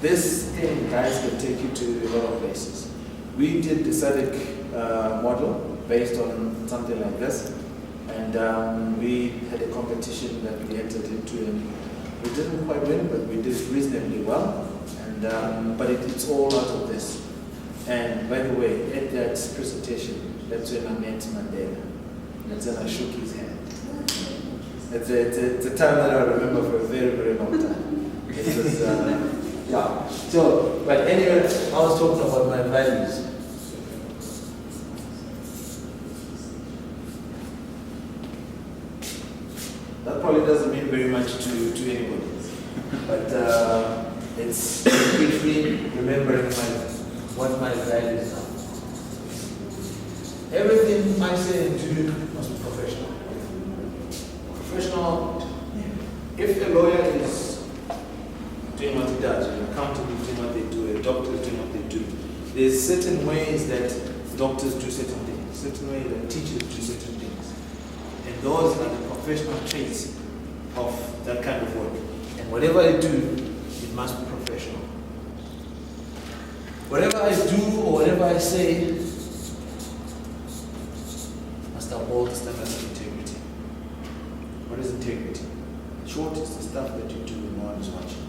This thing, guys, can take you to a lot of places. We did the SADC model based on something like this, and we had a competition that we entered into, and we didn't quite win, but we did reasonably well. And it's all out of this. And by the way, at that presentation, that's when I met Mandela. That's when I shook his hand. It's a time that I remember for a very, very long time. It was, yeah. So, but anyway, I was talking about my values. That probably doesn't mean very much to anybody. But it's briefly remembering what my values are. Everything I say and do must be professional. Professional, if a lawyer is doing what he does, an accountant is doing what they do, a doctor is doing what they do, there's certain ways that doctors do certain things, certain ways that teachers do certain things. And those are the professional traits of that kind of work. And whatever I do, it must be professional. Whatever I do or whatever I say must uphold the standards of integrity. What is integrity? In short, it's the stuff that you do when no one is watching.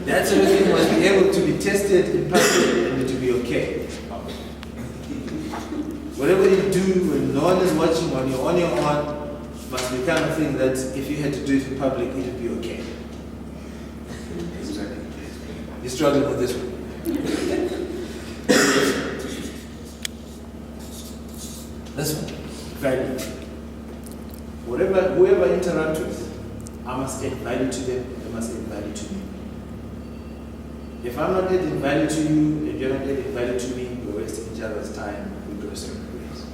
That's everything must be able to be tested in public and to be okay. Whatever you do when no one is watching, when you're on your own, must be the kind of thing that if you had to do it in public, it would be okay. Exactly. You're struggling with this one. This one, value. Whoever I interact with, I must add value to them, they must add value to me. If I'm not adding value to you, and you're not adding value to me, we're wasting each other's time, we go separate ways.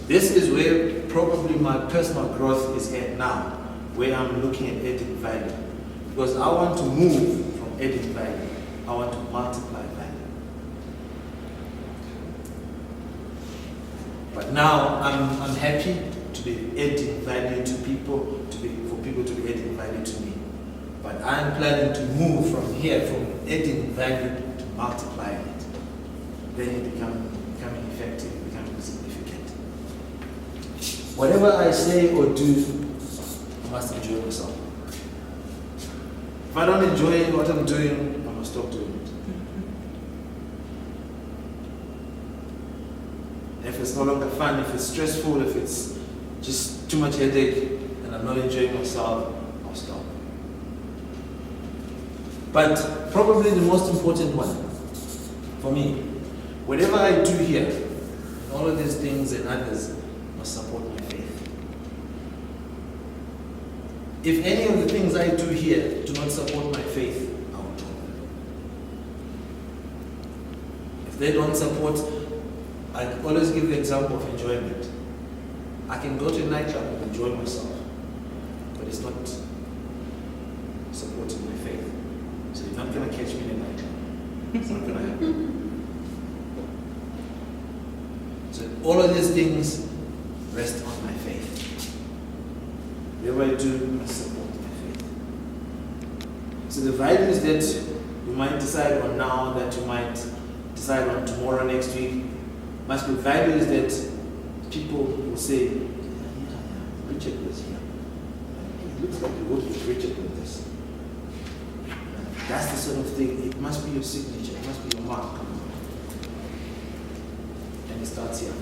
This is where probably my personal growth is at now, where I'm looking at adding value. Because I want to move from adding value, I want to multiply value. But now I'm happy to be adding value to people, for people to be adding value to me. But I'm planning to move from here, from adding value to multiplying it. Then it becoming effective, becoming significant. Whatever I say or do, I must enjoy myself. If I don't enjoy what I'm doing, I must stop doing it. If it's no longer fun, if it's stressful, if it's just too much headache, and I'm not enjoying myself, I'll stop. But probably the most important one for me, whatever I do here, all of these things and others must support my faith. If any of the things I do here do not support my faith, I will drop them. If they don't support, I always give the example of enjoyment. I can go to a nightclub and enjoy myself, but it's not supporting my faith. So you're not going to catch me in a nightclub. It's not going to happen. So all of these things rest on my faith. Whatever I do must support my faith. So the values that you might decide on now, that you might decide on tomorrow, next week, must be values that people will say, yeah, Richard was here. It looks like you worked with Richard with this. That's the sort of thing, it must be your signature, it must be your mark. And it starts here.